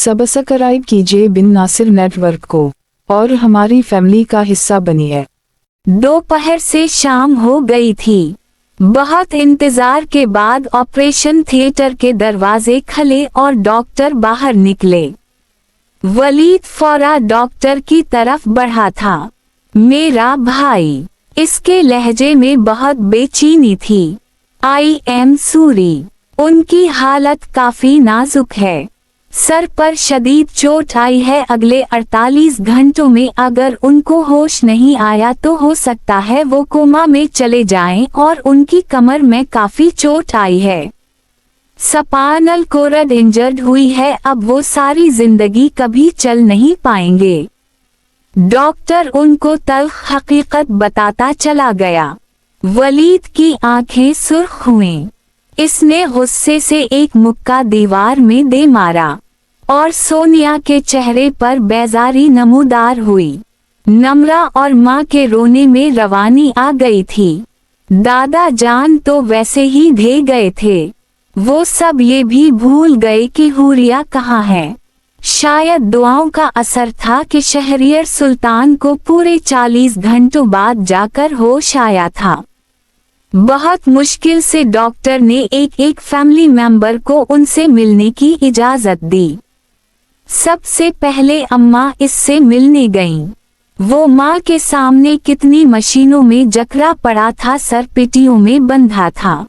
Subscribe कीजिए बिन Nasir network को और हमारी फैमिली का हिस्सा बनिए। दोपहर से शाम हो गई थी। बहुत इंतजार के बाद ऑपरेशन थिएटर के दरवाजे खुले और डॉक्टर बाहर निकले। वलीद फौरा डॉक्टर की तरफ बढ़ा था। मेरा भाई, इसके लहजे में बहुत बेचैनी थी। I am sorry. उनकी हालत काफी नाजुक है। सर पर शदीद चोट आई है। अगले 48 घंटों में अगर उनको होश नहीं आया तो हो सकता है वो कोमा में चले जाएं और उनकी कमर में काफी चोट आई है। स्पाइनल कॉर्ड इंजर्ड हुई है। अब वो सारी जिंदगी कभी चल नहीं पाएंगे। डॉक्टर उनको तल्ख हकीकत बताता चला गया। वलीद की आंखें सुर्ख हुईं। इसने गुस्से से एक मुक्का दीवार में दे मारा और सोनिया के चेहरे पर बेजारी नमूदार हुई। नम्रा और माँ के रोने में रवानी आ गई थी। दादा जान तो वैसे ही ढे गए थे। वो सब ये भी भूल गए कि हुरिया कहाँ है। शायद दुआओं का असर था कि शहरियर सुल्तान को पूरे 40 घंटों बाद जाकर होश आया था। बहुत मुश्किल से डॉक्टर ने एक फैमिली मेंबर को उनसे मिलने की इजाजत दी। सबसे पहले अम्मा इससे मिलने गईं। वो माँ के सामने कितनी मशीनों में जकड़ा पड़ा था, सर पेटियों में बंधा था।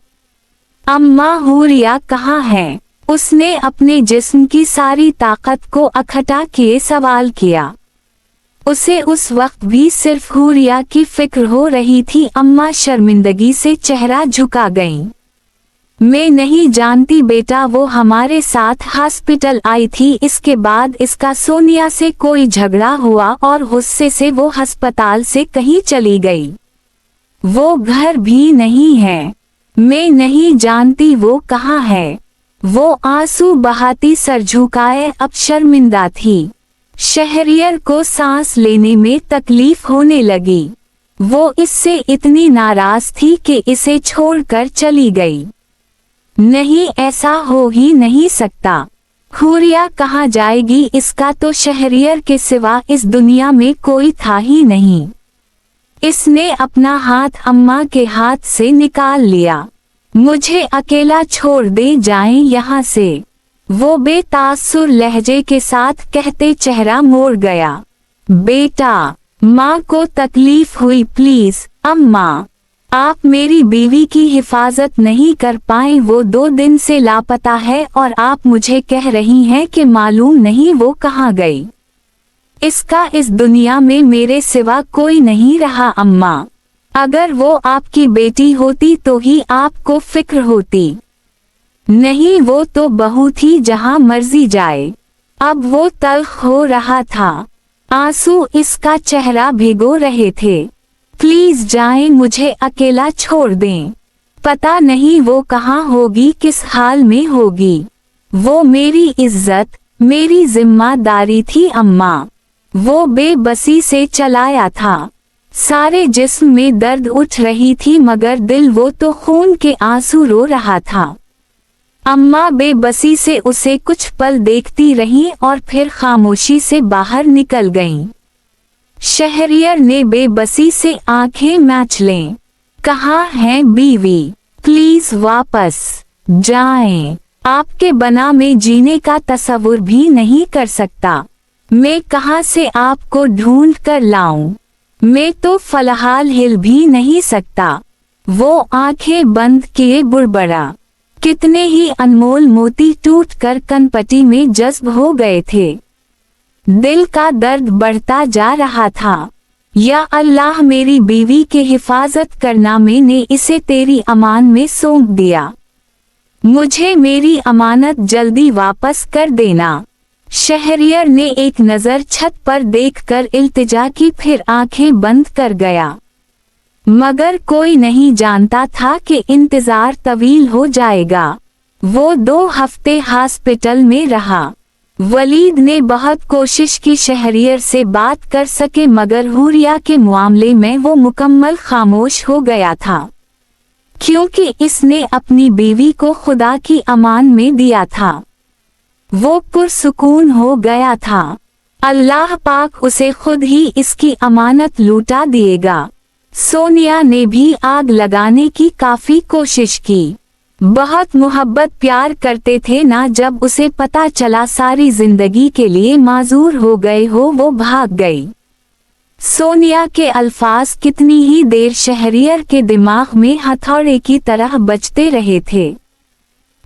अम्मा, हुरिया कहाँ है? उसने अपने जिस्म की सारी ताकत को इकट्ठा किए सवाल किया। उसे उस वक्त भी सिर्फ हुरिया की फिक्र हो रही थी। अम्मा शर्मिंदगी से चेहरा झुका गईं। मैं नहीं जानती बेटा, वो हमारे साथ हॉस्पिटल आई थी। इसके बाद इसका सोनिया से कोई झगड़ा हुआ और गुस्से से वो अस्पताल से कहीं चली गई। वो घर भी नहीं है। मैं नहीं जानती वो कहाँ है। वो आंसू बहाती सर झुकाए अब शर्मिंदा थी। शहरियर को सांस लेने में तकलीफ होने लगी। वो इससे इतनी नाराज थी कि इसे छोड़कर चली गई। नहीं, ऐसा हो ही नहीं सकता। हुरिया कहाँ जाएगी? इसका तो शहरियर के सिवा इस दुनिया में कोई था ही नहीं। इसने अपना हाथ अम्मा के हाथ से निकाल लिया। मुझे अकेला छोड़ दे जाएं यहाँ से, वो बेतासुर लहजे के साथ कहते चेहरा मोड़ गया। बेटा, माँ को तकलीफ हुई, प्लीज अम्मा, आप मेरी बीवी की हिफाजत नहीं कर पाए। वो 2 दिन से लापता है और आप मुझे कह रही हैं कि मालूम नहीं वो कहाँ गई। इसका इस दुनिया में मेरे सिवा कोई नहीं रहा अम्मा। अगर वो आपकी बेटी होती तो ही आपको फिक्र होती। नहीं, वो तो बहू थी, जहां मर्जी जाए। अब वो तल्ख हो रहा था। आंसू इसका चेहरा भिगो रहे थे। प्लीज जाएं, मुझे अकेला छोड़ दें। पता नहीं वो कहाँ होगी, किस हाल में होगी। वो मेरी इज्जत, मेरी जिम्मेदारी थी अम्मा। वो बेबसी से चलाया था। सारे जिस्म में दर्द उठ रही थी मगर दिल वो तो खून के आंसू रो रहा था। अम्मा बेबसी से उसे कुछ पल देखती रहीं और फिर खामोशी से बाहर निकल गईं। शहरियर ने बेबसी से आंखें मैच लें। कहाँ है बीवी? प्लीज वापस जाएं। आपके बना में जीने का तस्वुर भी नहीं कर सकता। मैं कहाँ से आपको ढूंढ कर लाऊं? मैं तो फिलहाल हिल भी नहीं सकता। वो आंखें बंद किए बुड़बड़ा। कितने ही अनमोल मोती टूटकर कनपटी में जज्ब हो गए थे। दिल का दर्द बढ़ता जा रहा था। या अल्लाह, मेरी बीवी की हिफाजत करना, मैंने इसे तेरी अमान में सौंप दिया। मुझे मेरी अमानत जल्दी वापस कर देना। शहरियर ने एक नज़र छत पर देखकर इल्तिजा की, फिर आंखें बंद कर गया। मगर कोई नहीं जानता था कि इंतजार तवील हो जाएगा। वो 2 हफ्ते हॉस्पिटल में रहा। वलीद ने बहुत कोशिश की शहरियर से बात कर सके मगर हुरिया के मामले में वो मुकम्मल खामोश हो गया था, क्योंकि इसने अपनी बीवी को खुदा की अमान में दिया था। वो पुरसुकून हो गया था। अल्लाह पाक उसे खुद ही इसकी अमानत लौटा दिएगा। सोनिया ने भी आग लगाने की काफी कोशिश की। बहुत मोहब्बत प्यार करते थे ना। जब उसे पता चला सारी जिंदगी के लिए माजूर हो गए हो, वो भाग गई। सोनिया के अल्फाज कितनी ही देर शहरियर के दिमाग में हथौड़े की तरह बजते रहे थे,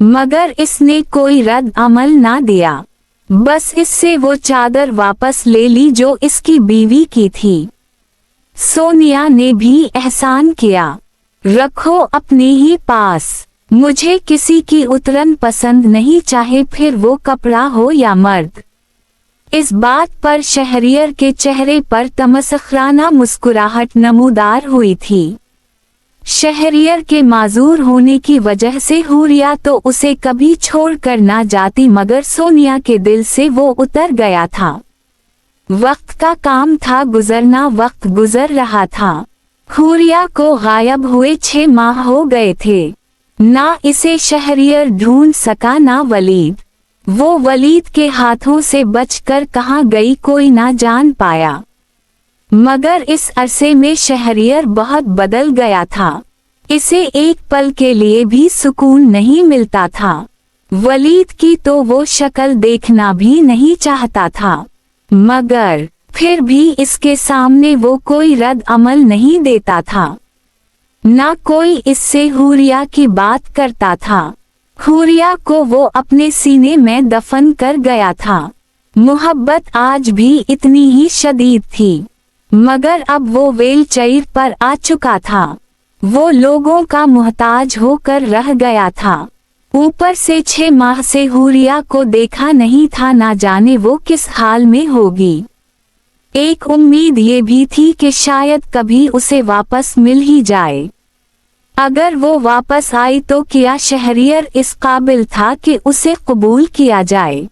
मगर इसने कोई रद्द अमल ना दिया। बस इससे वो चादर वापस ले ली जो इसकी बीवी की थी। सोनिया ने भी एहसान किया, रखो अपने ही पास, मुझे किसी की उतरन पसंद नहीं, चाहे फिर वो कपड़ा हो या मर्द। इस बात पर शहरियर के चेहरे पर तमस्खराना मुस्कुराहट नमूदार हुई थी। शहरियर के माजूर होने की वजह से हुरिया तो उसे कभी छोड़कर ना जाती, मगर सोनिया के दिल से वो उतर गया था। वक्त का काम था गुजरना, वक्त गुजर रहा था। हुरिया को गायब हुए 6 माह हो गए थे। ना इसे शहरियर ढूंढ सका ना वलीद। वो वलीद के हाथों से बचकर कहाँ गई कोई ना जान पाया। मगर इस अरसे में शहरियर बहुत बदल गया था। इसे एक पल के लिए भी सुकून नहीं मिलता था। वलीद की तो वो शक्ल देखना भी नहीं चाहता था, मगर फिर भी इसके सामने वो कोई रद्द अमल नहीं देता था। ना कोई इससे हुरिया की बात करता था। हुरिया को वो अपने सीने में दफन कर गया था। मोहब्बत आज भी इतनी ही शदीद थी, मगर अब वो वेलचैर पर आ चुका था। वो लोगों का मोहताज होकर रह गया था। ऊपर से 6 माह से हुरिया को देखा नहीं था, ना जाने वो किस हाल में होगी। एक उम्मीद ये भी थी कि शायद कभी उसे वापस मिल ही जाए। अगर वो वापस आई तो क्या शहरियर इस काबिल था कि उसे कबूल किया जाए?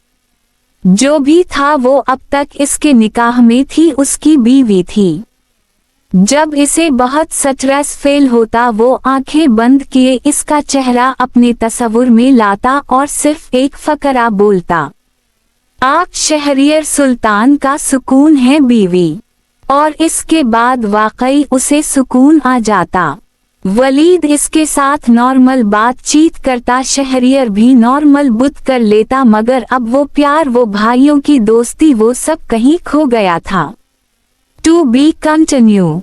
जो भी था वो अब तक इसके निकाह में थी, उसकी बीवी थी। जब इसे बहुत स्ट्रेस फेल होता वो आंखें बंद किए इसका चेहरा अपने तस्वुर में लाता और सिर्फ एक फकरा बोलता, आप शहरियर सुल्तान का सुकून है बीवी। और इसके बाद वाकई उसे सुकून आ जाता। वलीद इसके साथ नॉर्मल बातचीत करता, शहरियर भी नॉर्मल बुत कर लेता, मगर अब वो प्यार, वो भाइयों की दोस्ती, वो सब कहीं खो गया था। To be continue.